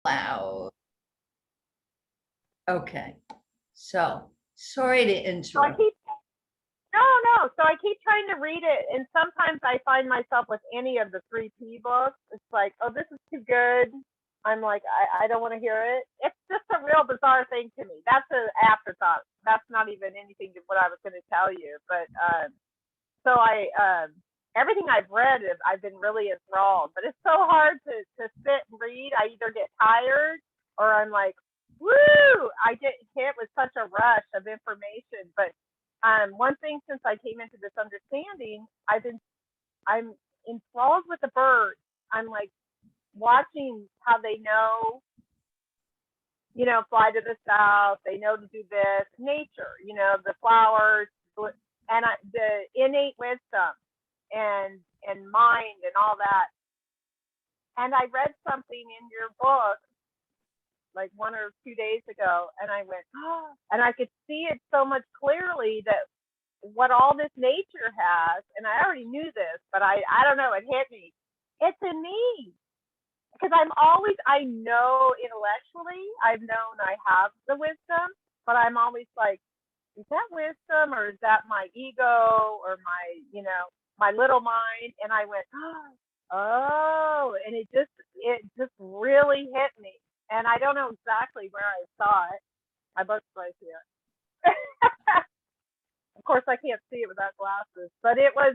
Loud. Okay. So sorry to So I interrupt. keep no. So I keep trying to read it, and sometimes I find myself with any of the 3P books. It's like, oh, this is too good. I'm like, I don't want to hear it. It's just a real bizarre thing to me. That's an afterthought. That's not even anything to what I was going to tell you. But so I everything I've read, I've been really enthralled. But it's so hard to sit and read. I either get tired or I'm like, woo! I get hit with such a rush of information. But one thing since I came into this understanding, I'm enthralled with the birds. I'm like watching how they know, fly to the south. They know to do this. Nature, the flowers, and the innate wisdom and mind and all that. And I read something in your book like 1 or 2 days ago, and I went, oh, and I could see it so much clearly that what all this nature has, and I already knew this, but I don't know, it hit me. It's in me. Because I know intellectually, I've known I have the wisdom, but I'm always like, is that wisdom or is that my ego or my little mind? And I went, oh, and it just really hit me. And I don't know exactly where I saw it. My book's right here. Of course, I can't see it without glasses, but it was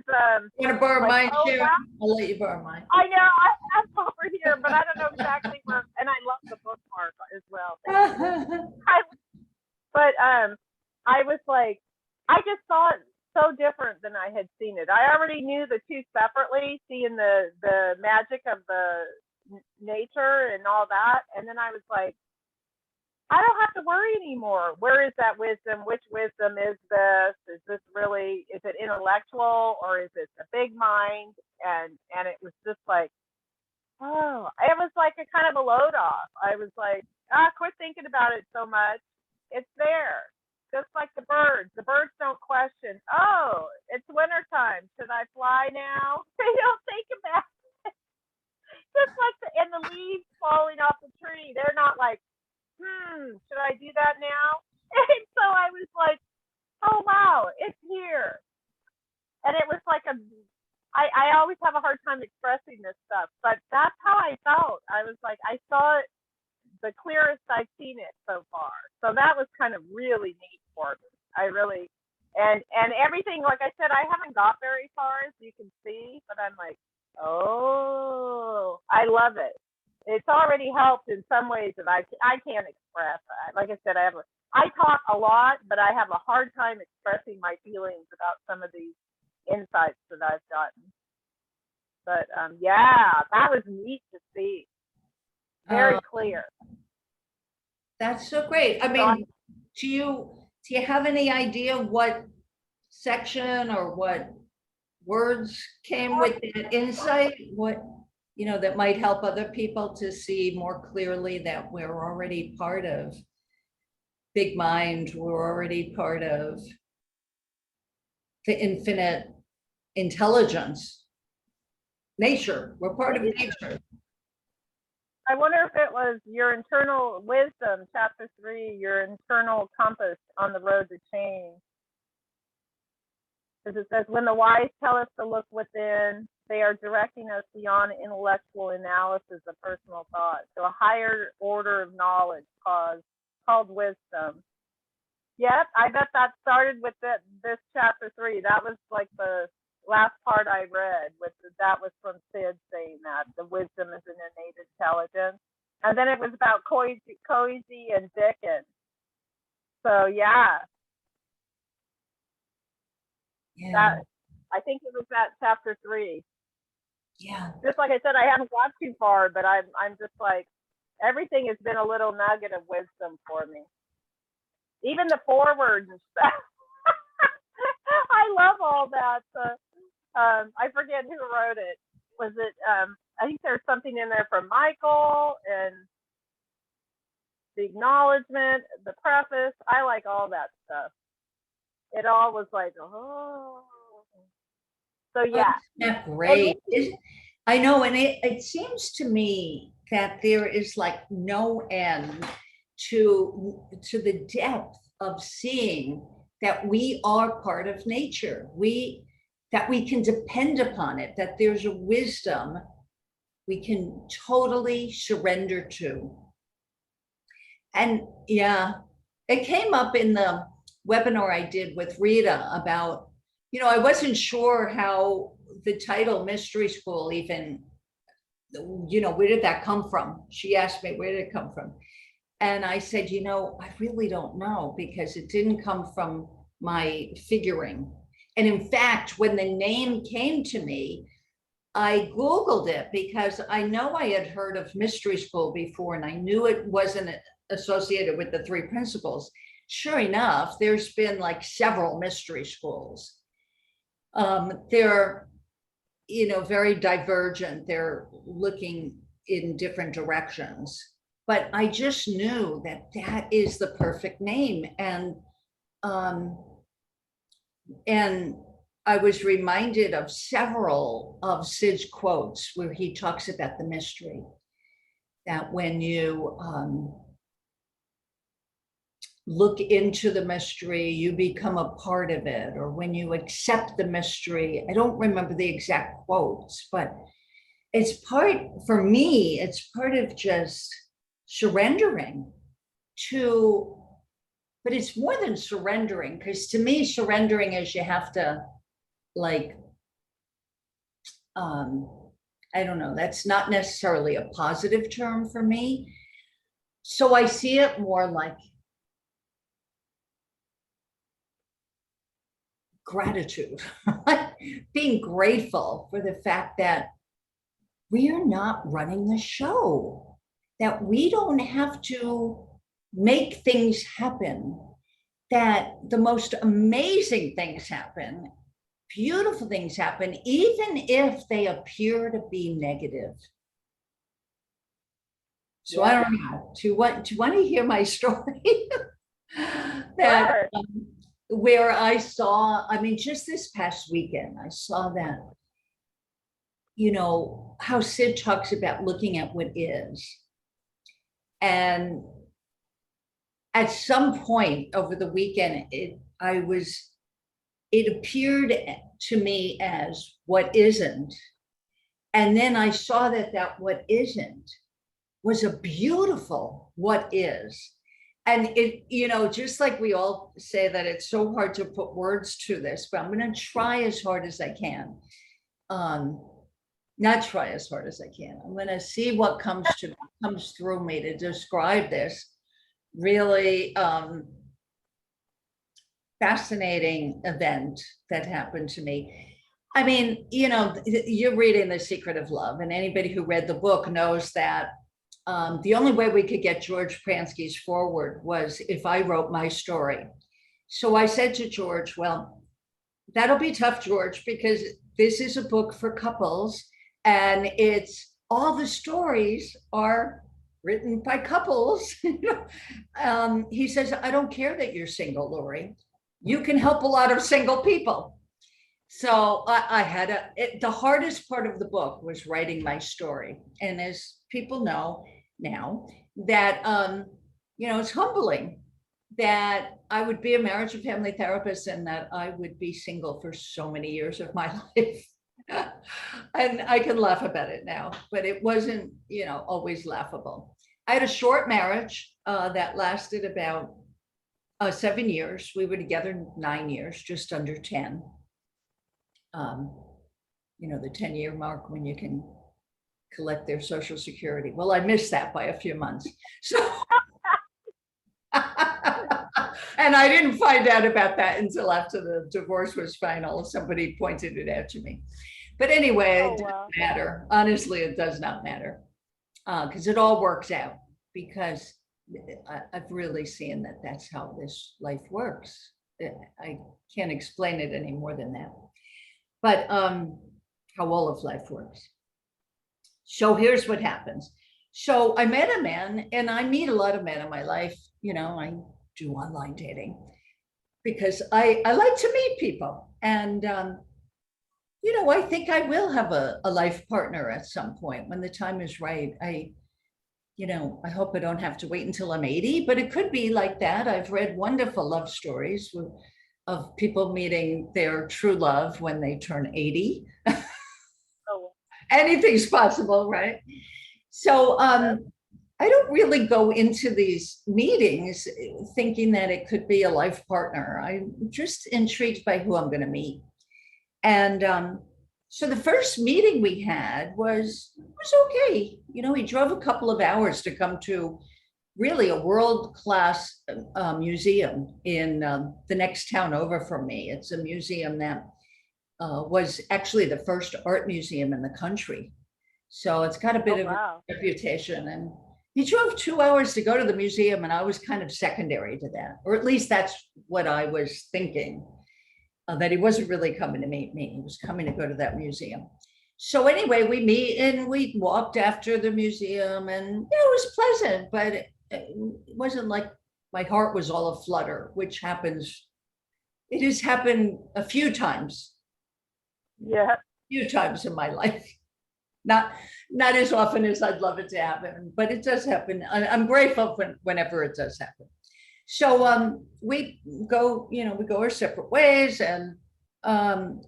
You want to borrow like, mine, oh Sharon? wow. I'll let you borrow mine. I know I'm over here, but I don't know exactly where. And I love the bookmark as well. Thank you. But I was like, I just saw it so different than I had seen it. I already knew the two separately, seeing the magic of the nature and all that, and then I was like, I don't have to worry anymore. Where is that wisdom? Which wisdom is this? Is this really? Is it intellectual or is it a big mind? And it was just like, oh, it was like a kind of a load off. I was like, quit thinking about it so much. It's there. Just like the birds. The birds don't question, oh, it's wintertime. Should I fly now? They don't think about it. Just like and the leaves falling off the tree. They're not like, should I do that now? And so I was like, oh wow, it's here. And it was like I always have a hard time expressing this stuff, but that's how I felt. I was like, I saw it the clearest I've seen it so far. So that was kind of really neat for me. I really and everything, like I said, I haven't got very far as you can see, but I'm like, oh, I love it. It's already helped in some ways that I can't express. Like I said, I talk a lot, but I have a hard time expressing my feelings about some of these insights that I've gotten. But yeah, that was neat to see. Very clear. That's so great. I So I, mean, do you have any idea what section or what words came with that insight? What, that might help other people to see more clearly that we're already part of Big Mind, we're already part of the infinite intelligence, nature, we're part of nature. I wonder if it was your internal wisdom, chapter 3, your internal compass on the road to change. Because it says, when the wise tell us to look within, they are directing us beyond intellectual analysis of personal thought to a higher order of knowledge called wisdom. Yep, I bet that started with this chapter 3. That was like the last part I read. That was from Sid saying that the wisdom is an innate intelligence, and then it was about Cozy and Dickens. So yeah, that I think it was that chapter 3. Yeah. Just like I said, I haven't got too far, but I'm just like, everything has been a little nugget of wisdom for me. Even the foreword and stuff. I love all that. I forget who wrote it. Was it? I think there's something in there from Michael and the acknowledgement, the preface. I like all that stuff. It all was like, oh. So yeah. That's great. I know, and it seems to me that there is like no end to the depth of seeing that we are part of nature. That we can depend upon it, that there's a wisdom we can totally surrender to. And yeah, it came up in the webinar I did with Rita about, I wasn't sure how the title Mystery School even, where did that come from? She asked me, where did it come from? And I said, I really don't know, because it didn't come from my figuring. And in fact, when the name came to me, I Googled it because I know I had heard of Mystery School before, and I knew it wasn't associated with the three principles. Sure enough, there's been like several mystery schools. They're, very divergent. They're looking in different directions. But I just knew that that is the perfect name. And I was reminded of several of Sid's quotes where he talks about the mystery, that when you look into the mystery, you become a part of it, or when you accept the mystery. I don't remember the exact quotes, but for me, it's part of just surrendering to, but it's more than surrendering, because to me, surrendering is you have to, like, I don't know, that's not necessarily a positive term for me. So I see it more like gratitude, being grateful for the fact that we are not running the show, that we don't have to make things happen, that the most amazing things happen, beautiful things happen, even if they appear to be negative. So I don't know, do you want to hear my story? That where I saw, just this past weekend, I saw that, how Sid talks about looking at what is. And at some point over the weekend, it appeared to me as what isn't. And then I saw that what isn't was a beautiful what is. And it, just like we all say that it's so hard to put words to this, but I'm going to try as hard as I can. Not try as hard as I can. I'm going to see what comes through me to describe this really fascinating event that happened to me. You're reading The Secret of Love, and anybody who read the book knows that the only way we could get George Pransky's forward was if I wrote my story. So I said to George, well, that'll be tough, George, because this is a book for couples, and all the stories are written by couples. He says, I don't care that you're single, Lori. You can help a lot of single people. So I had the hardest part of the book was writing my story. And as people know now, that, it's humbling that I would be a marriage and family therapist and that I would be single for so many years of my life. And I can laugh about it now, but it wasn't, always laughable. I had a short marriage that lasted about 7 years. We were together 9 years, just under 10. The 10-year mark when you can collect their Social Security. Well, I missed that by a few months. So, and I didn't find out about that until after the divorce was final. Somebody pointed it out to me. But anyway, it doesn't matter. Honestly, it does not matter because it all works out, because I've really seen that that's how this life works. I can't explain it any more than that. But how all of life works. So here's what happens. So I met a man, and I meet a lot of men in my life. I do online dating because I like to meet people. And, I think I will have a life partner at some point when the time is right. you know, I hope I don't have to wait until I'm 80, but it could be like that. I've read wonderful love stories of people meeting their true love when they turn 80. Oh, Anything's possible, right? So yep. I don't really go into these meetings thinking that it could be a life partner. I'm just intrigued by who I'm going to meet. And so the first meeting we had was okay. You know, he drove a couple of hours to come to really a world-class museum in the next town over from me. It's a museum that was actually the first art museum in the country. So it's got a Oh, bit of a wow. reputation. And he drove 2 hours to go to the museum, and I was kind of secondary to that, or at least that's what I was thinking, that he wasn't really coming to meet me. He was coming to go to that museum. So anyway, we meet and we walked after the museum, and you know, it was pleasant, but it wasn't like my heart was all aflutter, which happens. It has happened a Yeah. few times in my life. Not not as often as I'd love it to happen, but it does happen. I'm grateful whenever it does happen. So we go, you know, we go our separate ways, um,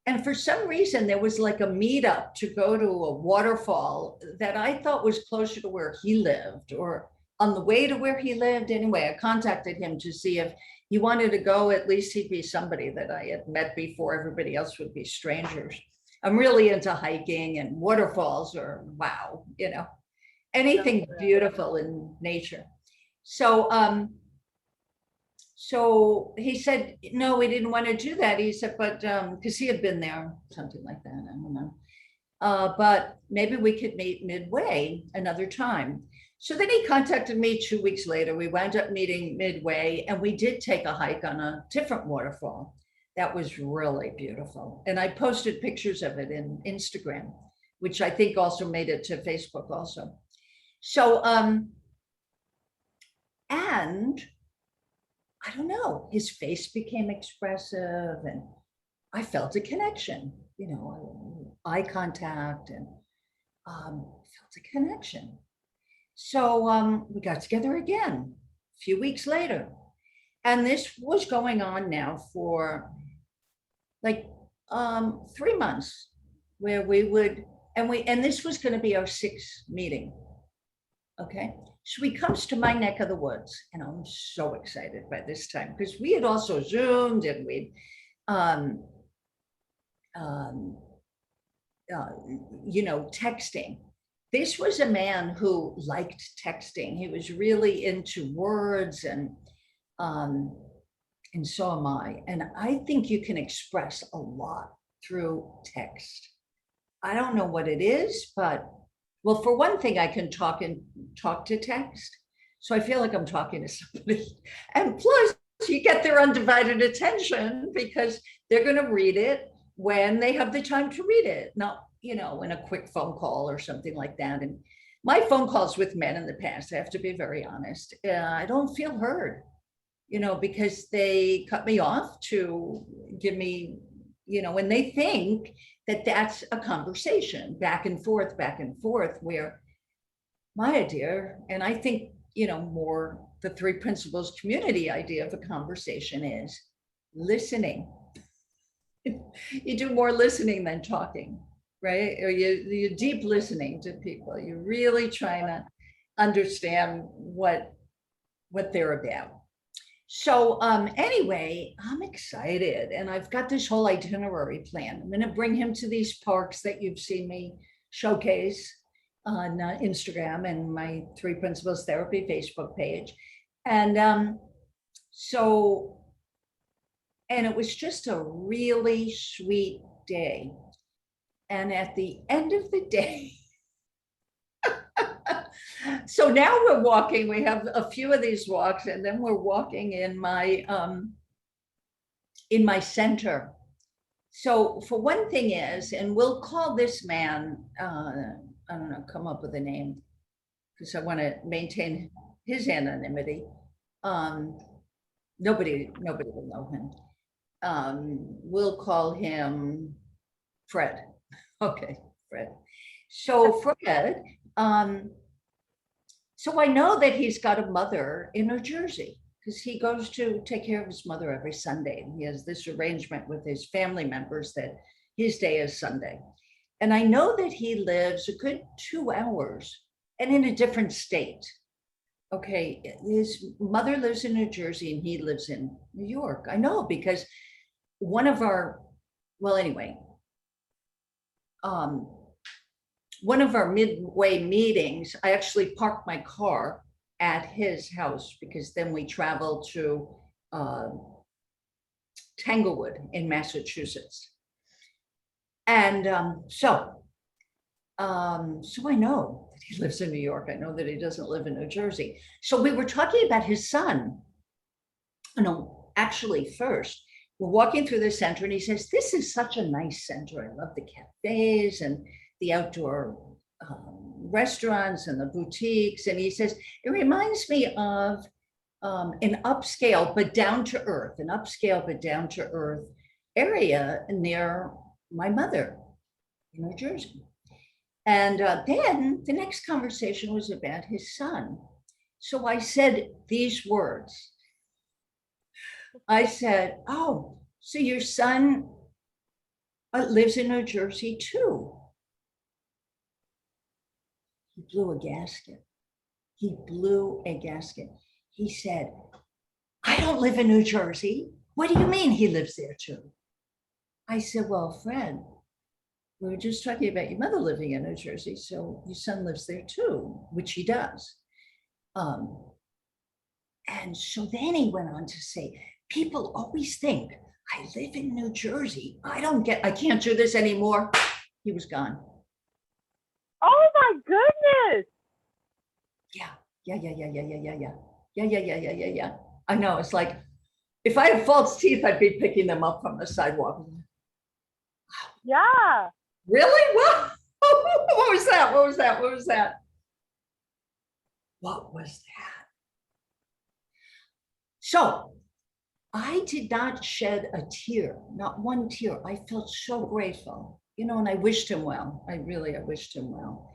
and for some reason there was like a meetup to go to a waterfall that I thought was closer to where he lived or on the way to where he lived. Anyway, I contacted him to see if he wanted to go. At least he'd be somebody that I had met before. Everybody else would be strangers. I'm really into hiking, and waterfalls or wow, you know, anything beautiful in nature. So so he said, no, he didn't want to do that. He said, but because he had been there, something like that. I don't know. But maybe we could meet midway another time. So then he contacted me 2 weeks later. We wound up meeting midway, and we did take a hike on a different waterfall. That was really beautiful. And I posted pictures of it in Instagram, which I think also made it to Facebook also. So, and I don't know, his face became expressive and I felt a connection, you know, eye contact, and felt a connection. So we got together again a few weeks later. And this was going on now for like 3 months where we would, and this was going to be our sixth meeting. Okay. So he comes to my neck of the woods, and I'm so excited by this time because we had also Zoomed and we'd, um, um, uh, you know, texting. This was a man who liked texting. He was really into words, um, and so am I. And I think you can express a lot through text. I don't know what it is, but well, for one thing, I can talk to text. So I feel like I'm talking to somebody. And plus, you get their undivided attention because they're going to read it when they have the time to read it, not, you know, in a quick phone call or something like that. And my phone calls with men in the past, I have to be very honest, I don't feel heard, you know, because they cut me off to give me, you know, when they think that that's a conversation back and forth, where my idea, and I think, you know, more the three principles community idea of a conversation is listening. You do more listening than talking, right? Or you deep listening to people. You're really trying to understand what they're about. So anyway, I'm excited, and I've got this whole itinerary plan. I'm going to bring him to these parks that you've seen me showcase on Instagram and my Three Principles Therapy Facebook page. And so, and it was just a really sweet day. And at the end of the day, so now we're walking, we have a few of these walks, and then we're walking in my center. So for one thing is, and we'll call this man, I don't know, come up with a name because I want to maintain his anonymity. Um, nobody will know him. We'll call him Fred. Okay, Fred. So Fred, So I know that he's got a mother in New Jersey because he goes to take care of his mother every Sunday. And he has this arrangement with his family members that his day is Sunday. And I know that he lives a good 2 hours and in a different state. Okay, his mother lives in New Jersey and he lives in New York. I know because one of our, well, anyway, um, one of our midway meetings, I actually parked my car at his house because then we traveled to Tanglewood in Massachusetts. And so I know that he lives in New York. I know that he doesn't live in New Jersey. So we were talking about his son. No, actually, first, we're walking through the center and he says, this is such a nice center. I love the cafes and the outdoor restaurants and the boutiques. And he says, it reminds me of an upscale, but down to earth, an upscale, but down to earth area near my mother in New Jersey. And then the next conversation was about his son. So I said these words. I said, oh, so your son lives in New Jersey too. He blew a gasket. He blew a gasket. He said, I don't live in New Jersey. What do you mean he lives there too? I said, well, Fred, we were just talking about your mother living in New Jersey, so your son lives there too, which he does. And so then he went on to say, people always think I live in New Jersey. I can't do this anymore. He was gone. Oh my goodness. Yeah. I know. It's like, if I had false teeth, I'd be picking them up from the sidewalk. Yeah. Really? What? What was that? What was that? What was that? What was that? So I did not shed a tear, not one tear. I felt so grateful, and I wished him well. I wished him well.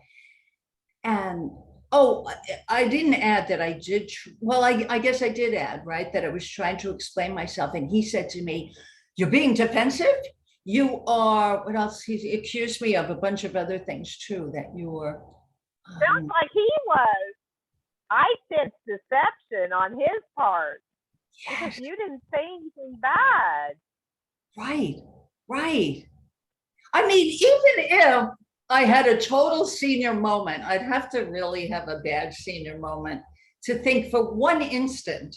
And oh, I didn't add that I did. Well, I guess I did add, right, that I was trying to explain myself. And he said to me, you're being defensive. You are, what else? He accused me of a bunch of other things too, that you were. Sounds like he was. I sense deception on his part. Yes. Because you didn't say anything bad. Right. I mean, even if I had a total senior moment, I'd have to really have a bad senior moment to think for one instant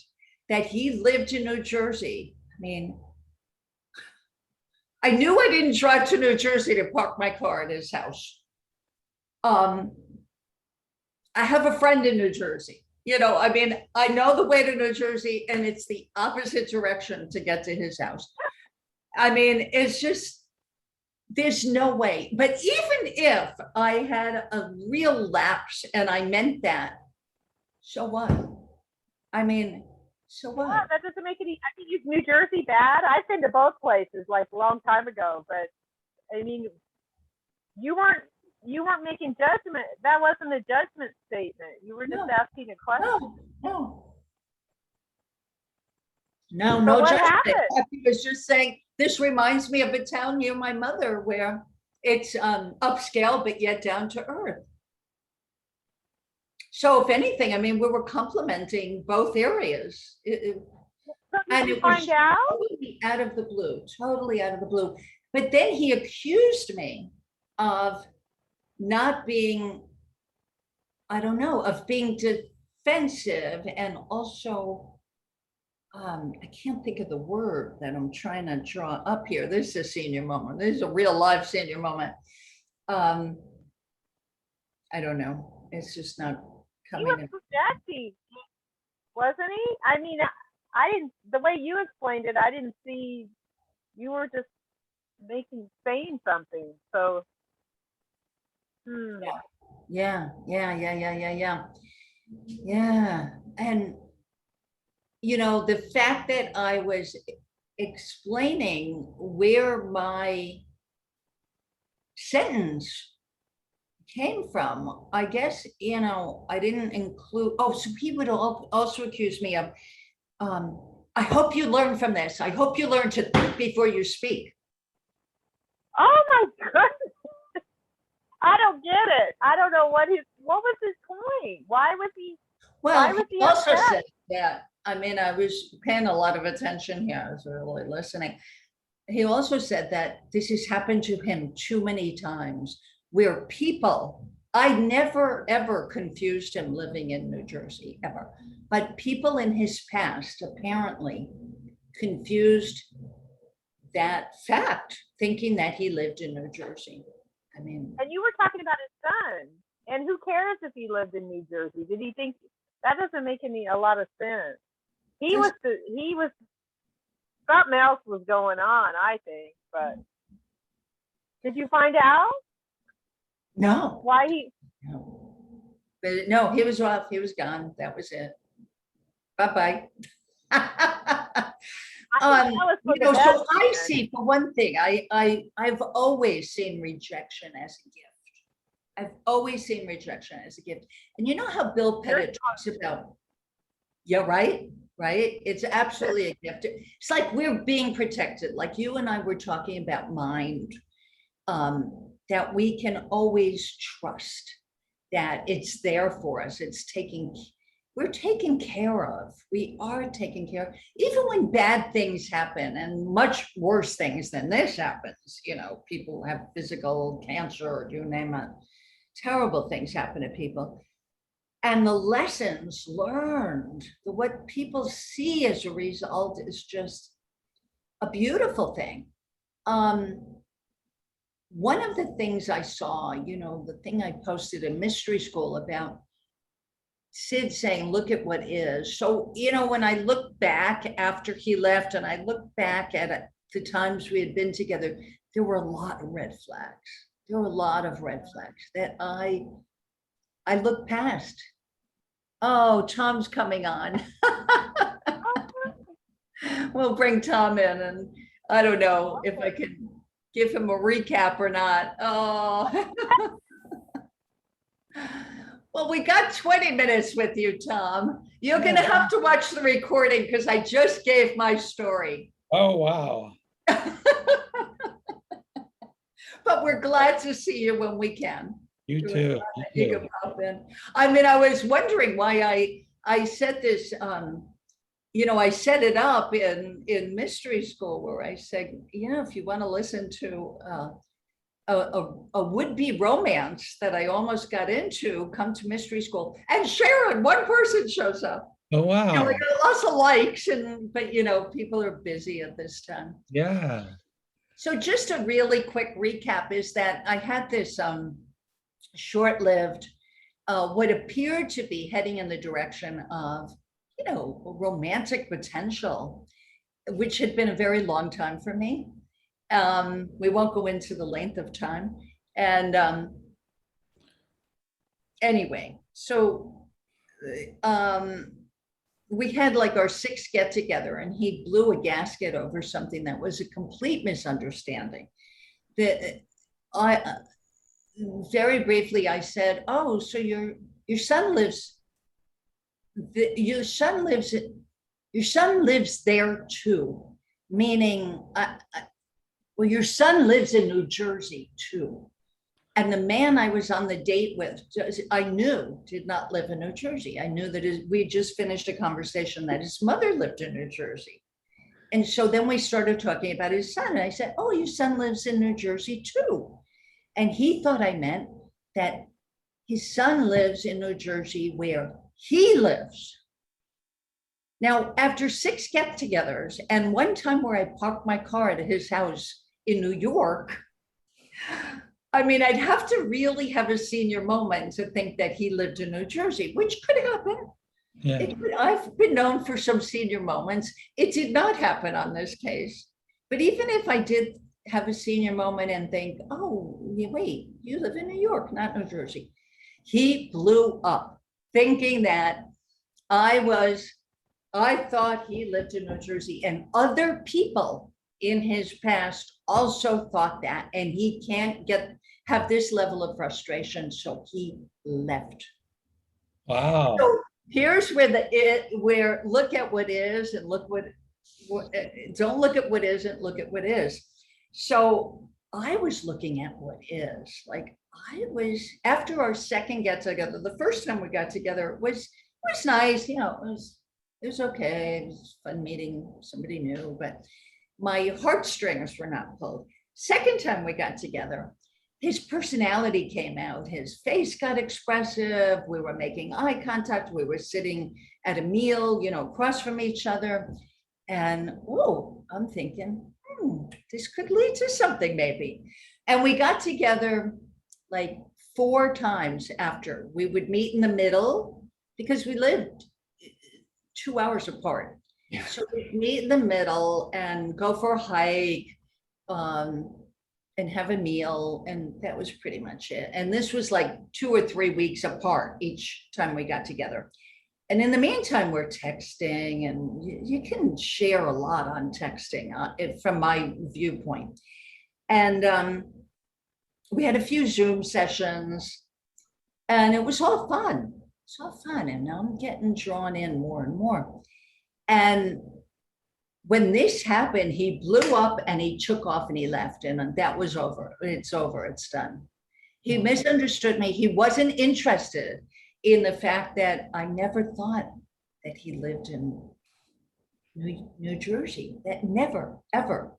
that he lived in New Jersey. I mean, I knew I didn't drive to New Jersey to park my car at his house. I have a friend in New Jersey. I mean, I know the way to New Jersey and it's the opposite direction to get to his house. I mean, it's just, there's no way. But even if I had a real lapse and I meant that, so what? I mean, so what? Yeah, that doesn't make any, I think is New Jersey bad? I've been to both places like a long time ago, but I mean, you weren't making judgment. That wasn't a judgment statement. You were just asking a question. No judgment. He was just saying, this reminds me of a town near my mother where it's upscale, but yet down to earth. So if anything, I mean, we were complimenting both areas. And it was totally out of the blue. But then he accused me of not being, I don't know, of being defensive, and also, I can't think of the word that I'm trying to draw up here. This is a senior moment. This is a real life senior moment. I don't know. It's just not coming. He was projecting, wasn't he? I mean, I didn't, the way you explained it, I didn't see, you were just saying something. So, Yeah. And, the fact that I was explaining where my sentence came from. I guess, I didn't include, so he would also accuse me of, I hope you learn from this. I hope you learn to think before you speak. Oh my goodness. I don't get it. I don't know what was his point? Why was he Well, he also upset? said that, I mean, I was paying a lot of attention here. I was really listening. He also said that this has happened to him too many times, where I never ever confused him living in New Jersey, ever. But people in his past apparently confused that fact, thinking that he lived in New Jersey. I mean, And you were talking about his son. And who cares if he lived in New Jersey? Did he think that doesn't make a lot of sense? He was something else was going on, I think. But did you find out no, why he? no. But no, he was off. He was gone. That was it. Bye-bye. So I see, for one thing, I've always seen rejection as a gift. I've always seen rejection as a gift. And you know how Bill Pettit talks about, yeah, right? It's absolutely a gift. It's like we're being protected, like you and I were talking about mind, that we can always trust that it's there for us. We're taken care of. We are taken care of. Even when bad things happen, and much worse things than this happens, people have physical cancer, or you name it. Terrible things happen to people. And the lessons learned, what people see as a result, is just a beautiful thing. One of the things I saw, the thing I posted in mystery school about Sid saying, look at what is. So, when I look back after he left, and I look back at the times we had been together, there were a lot of red flags. There were a lot of red flags that I looked past. Oh, Tom's coming on. We'll bring Tom in, and I don't know if I can give him a recap or not. Oh. Well, we got 20 minutes with you, Tom. You're going to have to watch the recording because I just gave my story. Oh, wow. But we're glad to see you when we can. You too. You can pop in. I mean, I was wondering why I said this, I set it up in mystery school, where I said, if you want to listen to a would-be romance that I almost got into, come to mystery school. And Sharon, one person shows up. Oh, wow. We got lots of likes, but people are busy at this time. Yeah. So just a really quick recap is that I had this short-lived, what appeared to be heading in the direction of, romantic potential, which had been a very long time for me. We won't go into the length of time. And anyway, so we had like our 6th get together, and he blew a gasket over something that was a complete misunderstanding. Very briefly, I said, oh, so your son lives there too, meaning, well, your son lives in New Jersey too. And the man I was on the date with, I knew did not live in New Jersey. I knew that we just finished a conversation that his mother lived in New Jersey. And so then we started talking about his son. And I said, oh, your son lives in New Jersey too. And he thought I meant that his son lives in New Jersey where he lives. Now, after 6 get-togethers and one time where I parked my car at his house in New York, I mean, I'd have to really have a senior moment to think that he lived in New Jersey, which could happen. Yeah. I've been known for some senior moments. It did not happen on this case. But even if I did have a senior moment and think, oh, wait, you live in New York, not New Jersey. He blew up thinking that I thought he lived in New Jersey, and other people in his past also thought that, and he can't get have this level of frustration, so he left. Wow. So here's where where look at what is and look don't look at what isn't, look at what is. So I was looking at what is. Like, I was, after our second get together, the first time we got together, it was nice, you know, it was okay. It was fun meeting somebody new, but my heartstrings were not pulled. Second time we got together, his personality came out. His face got expressive. We were making eye contact. We were sitting at a meal, you know, across from each other. And, oh, I'm thinking, this could lead to something maybe. And we got together like 4 times after. We would meet in the middle because we lived 2 hours apart. Yeah. So we'd meet in the middle and go for a hike, and have a meal. And that was pretty much it. And this was like 2 or 3 weeks apart each time we got together. And in the meantime, we're texting, and you can share a lot on texting from my viewpoint. And we had a few Zoom sessions, and it was all fun. It's all fun. And now I'm getting drawn in more and more. And when this happened, he blew up and he took off and he left, and that was over. It's over. It's done. He misunderstood me. He wasn't interested in the fact that I never thought that he lived in New Jersey. That never, ever.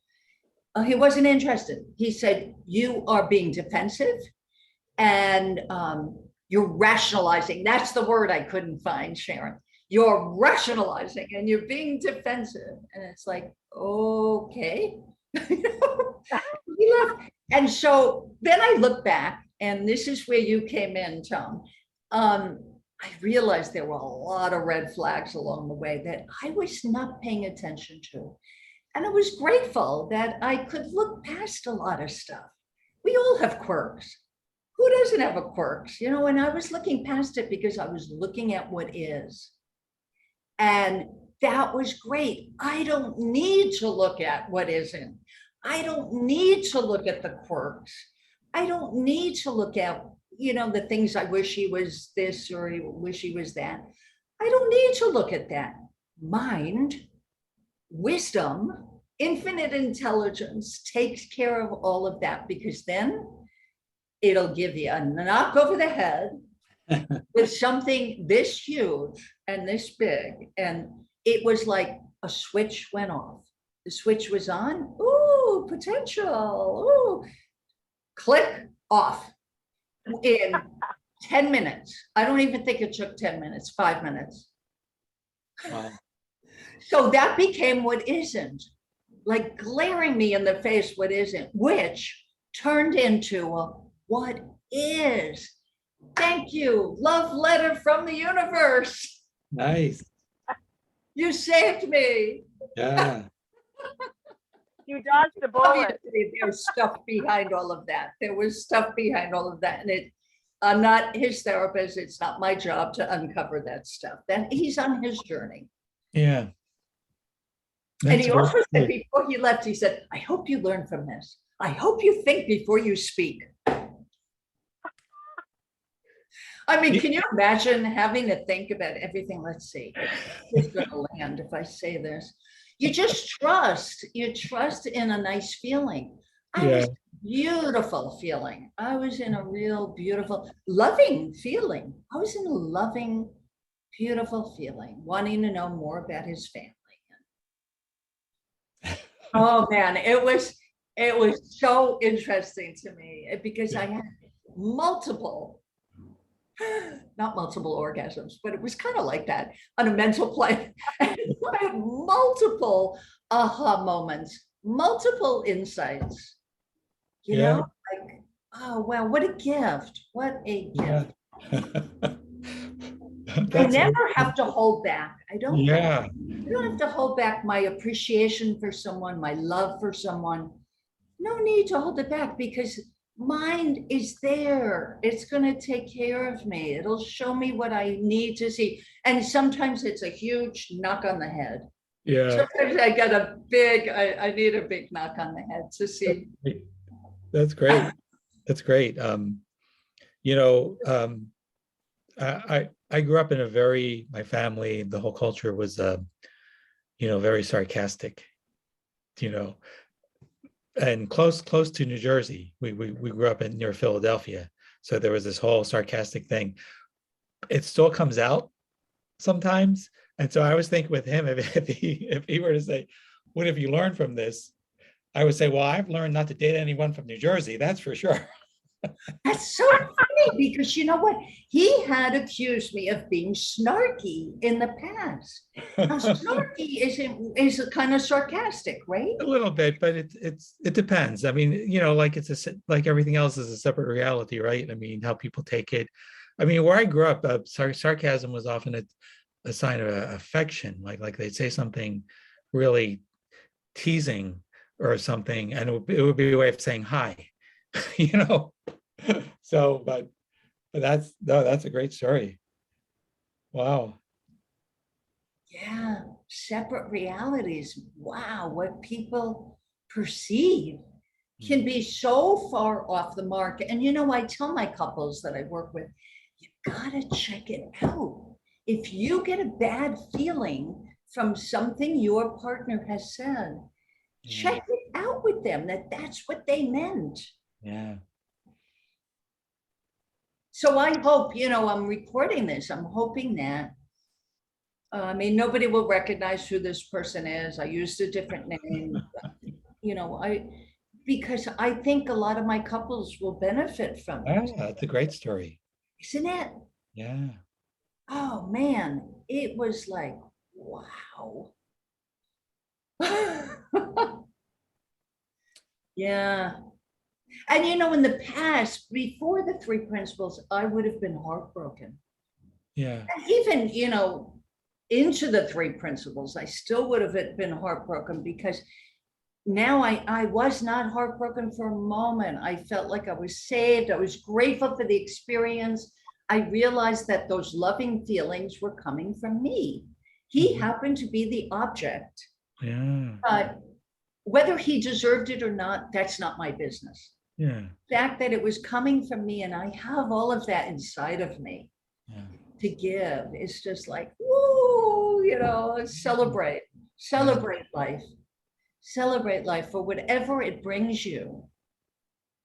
He wasn't interested. He said, you are being defensive and you're rationalizing. That's the word I couldn't find, Sharon. You're rationalizing and you're being defensive. And it's like, okay. He left. And so then I look back, and this is where you came in, Tom. I realized there were a lot of red flags along the way that I was not paying attention to. And I was grateful that I could look past a lot of stuff. We all have quirks. Who doesn't have a quirks? You know, and I was looking past it because I was looking at what is. And that was great. I don't need to look at what isn't. I don't need to look at the quirks. I don't need to look at, you know, the things I wish he was this or I wish he was that. I don't need to look at that. Mind, wisdom, infinite intelligence takes care of all of that, because then it'll give you a knock over the head with something this huge and this big. And it was like a switch went off. The switch was on. Ooh, potential. Ooh, click off. In 10 minutes. I don't even think it took 10 minutes, 5 minutes. Wow. So that became what isn't, like glaring me in the face what isn't, which turned into a what is. Thank you. Love letter from the universe. Nice. You saved me. Yeah. You dodged a bullet. Obviously, there's stuff behind all of that. There was stuff behind all of that. And I'm not his therapist. It's not my job to uncover that stuff. Then he's on his journey. Yeah. And he That's also very said before he left, he said, I hope you learn from this. I hope you think before you speak. I mean, can you imagine having to think about everything? Let's see, it's going to land if I say this. You just trust. You trust in a nice feeling. I was beautiful feeling. I was in a real beautiful, loving feeling. I was in a loving, beautiful feeling, wanting to know more about his family. Oh man, it was so interesting to me because I had not multiple orgasms, but it was kind of like that on a mental plane. I had multiple aha moments, multiple insights, you know, like, oh, wow, what a gift. What a gift. I never have to hold back. I don't have to hold back my appreciation for someone, my love for someone. No need to hold it back because mind is there. It's going to take care of me. It'll show me what I need to see. And sometimes it's a huge knock on the head. Yeah. Sometimes I get I need a big knock on the head to see. That's great. That's great. You know, I grew up in a very, my family, the whole culture was, you know, very sarcastic, you know, and close to New Jersey. We grew up in near Philadelphia. So there was this whole sarcastic thing. It still comes out sometimes. And so I always think with him, if he were to say, what have you learned from this? I would say, well, I've learned not to date anyone from New Jersey, that's for sure. That's so funny because you know what? He had accused me of being snarky in the past. Now, snarky is a kind of sarcastic, right? A little bit, but it depends. I mean, you know, like like everything else is a separate reality, right? I mean, how people take it. I mean, where I grew up, sarcasm was often a sign of affection. Like they'd say something really teasing or something, and it would be a way of saying hi, you know. So, but that's no, that's a great story. Wow. Yeah, separate realities. Wow, what people perceive can be so far off the mark. And you know, I tell my couples that I work with, you gotta check it out. If you get a bad feeling from something your partner has said, Yeah. check it out with them that that's what they meant. Yeah. So I hope, you know, I'm recording this. I'm hoping that, I mean, nobody will recognize who this person is. I used a different name, you know, because I think a lot of my couples will benefit from Yeah, this, it's a great story. isn't it? Yeah. Oh man, it was like, wow. Yeah. And you know, in the past, before the three principles, I would have been heartbroken. Yeah. And even, you know, into the three principles, I still would have been heartbroken because now I was not heartbroken for a moment. I felt like I was saved. I was grateful for the experience. I realized that those loving feelings were coming from me. He Mhm. happened to be the object. Yeah. Whether he deserved it or not, that's not my business. Yeah. The fact that it was coming from me and I have all of that inside of me Yeah. to give is just like, woo, you know, celebrate life. Celebrate life for whatever it brings you.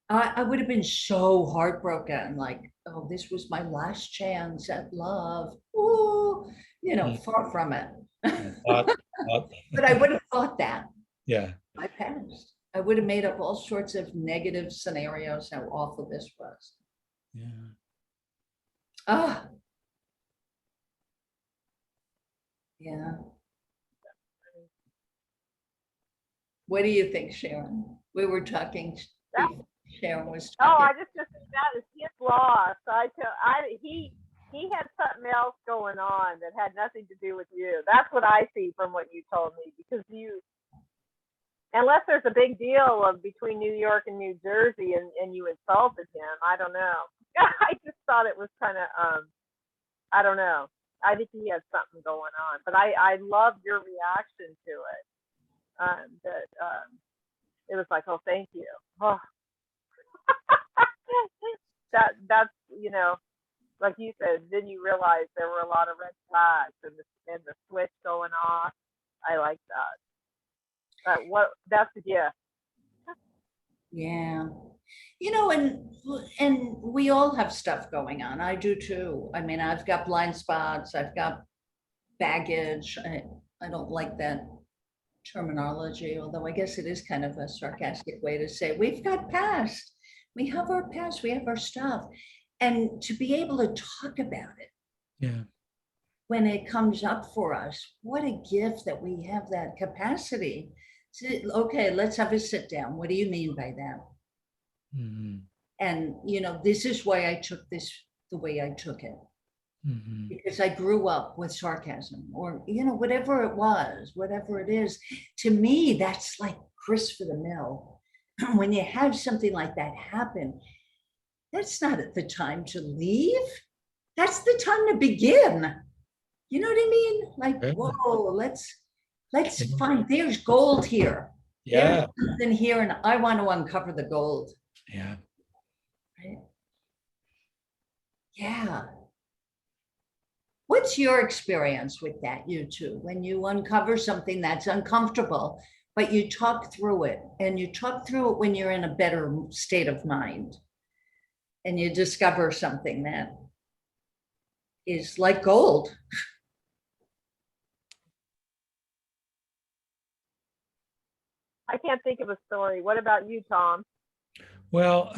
I would have been so heartbroken, like, oh, this was my last chance at love. Ooh, you know, Yeah. far from it. Yeah. Thought- But I would have thought that. Yeah. I passed. I would have made up all sorts of negative scenarios, how awful this was. Yeah. Ah, yeah. What do you think, Sharon? We were talking, Sharon was Oh, talking. I just think that is his loss. He had something else going on that had nothing to do with you. That's what I see from what you told me, because unless there's a big deal of between New York and New Jersey and you insulted him, I don't know. I just thought it was kind of, I don't know. I think he had something going on, but I love your reaction to it. It was like, oh, thank you. Oh. That's, you know, like you said, then you realize there were a lot of red flags and the switch going off. I like that. That's the gift. Yeah. You know, and we all have stuff going on. I do too. I mean, I've got blind spots, I've got baggage. I don't like that terminology, although I guess it is kind of a sarcastic way to say we've got past. We have our past, we have our stuff. And to be able to talk about it Yeah. when it comes up for us, what a gift that we have that capacity. Okay, let's have a sit down. What do you mean by that? Mm-hmm. And, you know, this is why I took this the way I took it. Mm-hmm. Because I grew up with sarcasm or, you know, whatever it was, whatever it is. To me, that's like grist for the mill. When you have something like that happen, that's not the time to leave. That's the time to begin. You know what I mean? Like, Yeah. whoa, let's find, there's gold here. Yeah. There's something here, and I want to uncover the gold. Yeah. Yeah. What's your experience with that, you two, when you uncover something that's uncomfortable, but you talk through it and you talk through it when you're in a better state of mind and you discover something that is like gold? I can't think of a story. What about you, Tom? Well,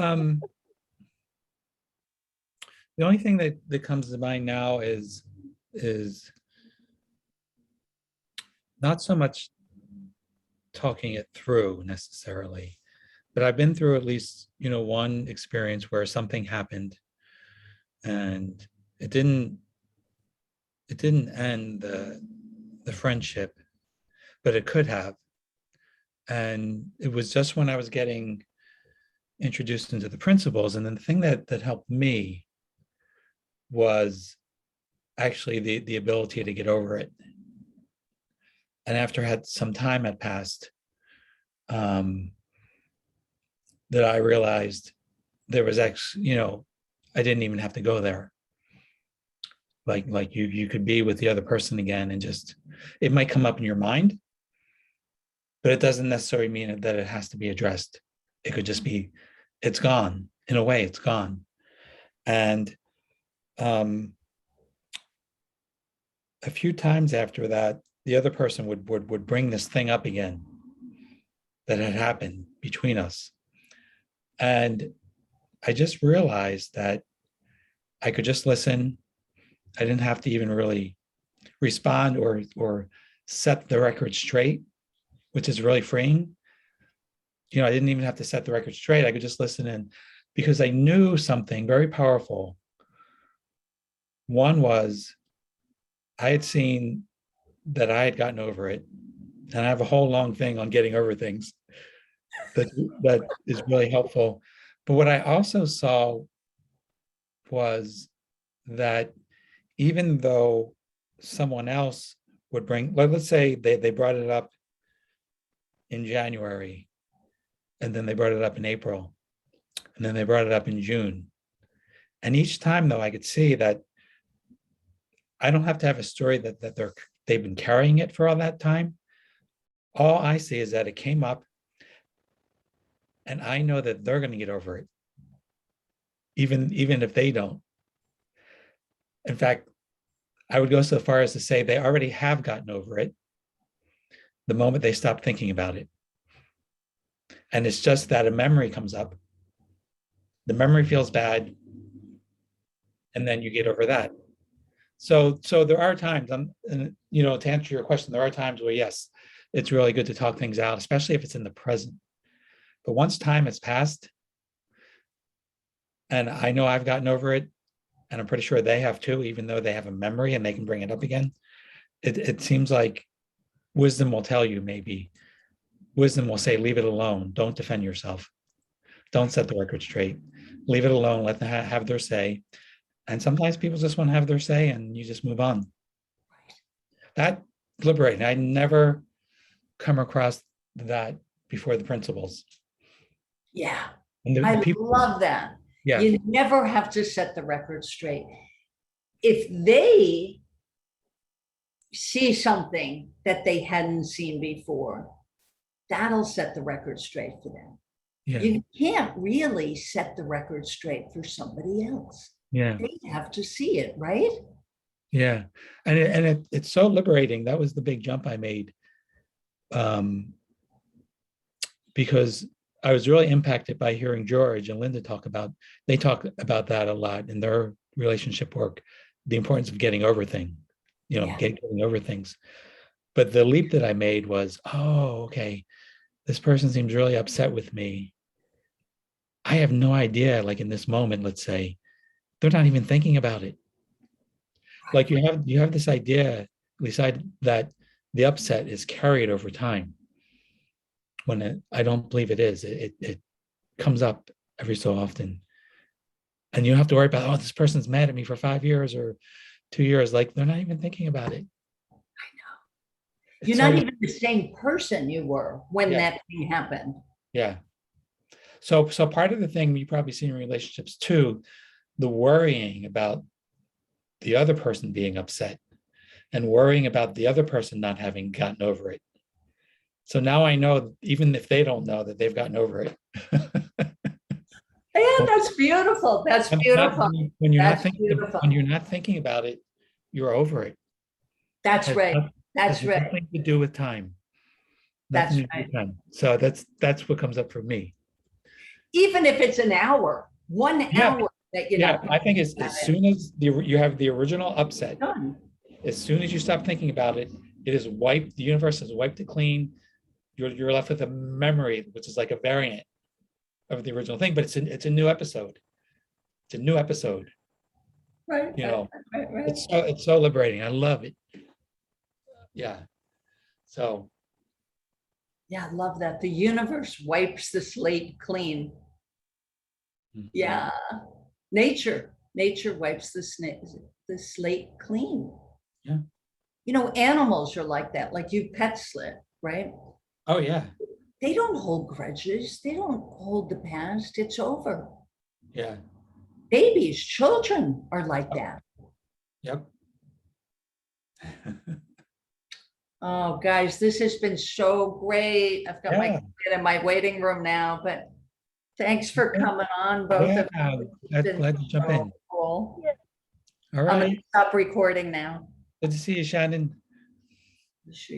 the only thing that comes to mind now is not so much talking it through necessarily, but I've been through at least, one experience where something happened and it didn't end the friendship, but it could have. And it was just when I was getting introduced into the principles. And then the thing that helped me was actually the ability to get over it. And after had some time had passed, that I realized there was actually, I didn't even have to go there. Like you could be with the other person again and just, it might come up in your mind, but it doesn't necessarily mean that it has to be addressed. It could just be, it's gone. In a way, it's gone. And a few times after that, the other person would bring this thing up again that had happened between us. And I just realized that I could just listen. I didn't have to even really respond or set the record straight, which is really freeing. I didn't even have to set the record straight. I could just listen in because I knew something very powerful. One was I had seen that I had gotten over it. And I have a whole long thing on getting over things that is really helpful. But what I also saw was that even though someone else would bring, let's say they brought it up in January, and then they brought it up in April, and then they brought it up in June. And each time though, I could see that I don't have to have a story that they've been carrying it for all that time. All I see is that it came up and I know that they're going to get over it, even if they don't. In fact, I would go so far as to say they already have gotten over it the moment they stop thinking about it. And it's just that a memory comes up. The memory feels bad, and then you get over that. So there are times, to answer your question, there are times where, yes, it's really good to talk things out, especially if it's in the present. But once time has passed, and I know I've gotten over it, and I'm pretty sure they have too, even though they have a memory and they can bring it up again, it seems like wisdom will tell you, maybe. Wisdom will say, leave it alone. Don't defend yourself. Don't set the record straight. Leave it alone. Let them have their say. And sometimes people just want to have their say and you just move on. That's liberating. I never come across that before the principles. Yeah, And the I people, love that. yeah, You never have to set the record straight. If they see something that they hadn't seen before, that'll set the record straight for them. yeah, You can't really set the record straight for somebody else. yeah, They have to see it, right? yeah. And it's so liberating. That was the big jump I made, because I was really impacted by hearing George and Linda talk about that a lot in their relationship work, the importance of getting over things, Yeah. getting over things. But the leap that I made was, oh, okay, this person seems really upset with me. I have no idea, like in this moment, let's say, they're not even thinking about it. Like you have this idea, at least that the upset is carried over time. When I don't believe it is. It comes up every so often. And you don't have to worry about, oh, this person's mad at me for 5 years or 2 years. Like they're not even thinking about it. You're not even the same person you were when Yeah. that thing happened. Yeah. So part of the thing you probably see in relationships too, the worrying about the other person being upset and worrying about the other person not having gotten over it. So now I know, even if they don't know, that they've gotten over it. Yeah, that's beautiful. That's When beautiful. when you're not That's thinking, beautiful. when you're not thinking about it, you're over it. That's Has right. That's has right. nothing to do with time. That's Nothing to do right. with time. So that's what comes up for me. Even if it's an hour, 1 hour that you're Yeah, not I think thinking as about soon as you have the original upset, it, done. as soon as you stop thinking about it, it is wiped. The universe has wiped it clean. You're left with a memory, which is like a variant of the original thing, but it's a new episode. It's a new episode. Right, You right, know, right, right. it's so liberating. I love it. Yeah. So Yeah, I love that. The universe wipes the slate clean. Yeah. Nature wipes the slate clean. Yeah. You know, animals are like that, like you pet slip, right? Oh yeah. They don't hold grudges. They don't hold the past. It's over. Yeah. Babies, children are like that. Yep. Oh, guys, this has been so great. I've got my Yeah. kid in my waiting room now, but thanks for coming on, both Yeah. of you. It's been Glad to jump so in. cool. All I'm gonna right. stop recording now. Good to see you, Shannon. She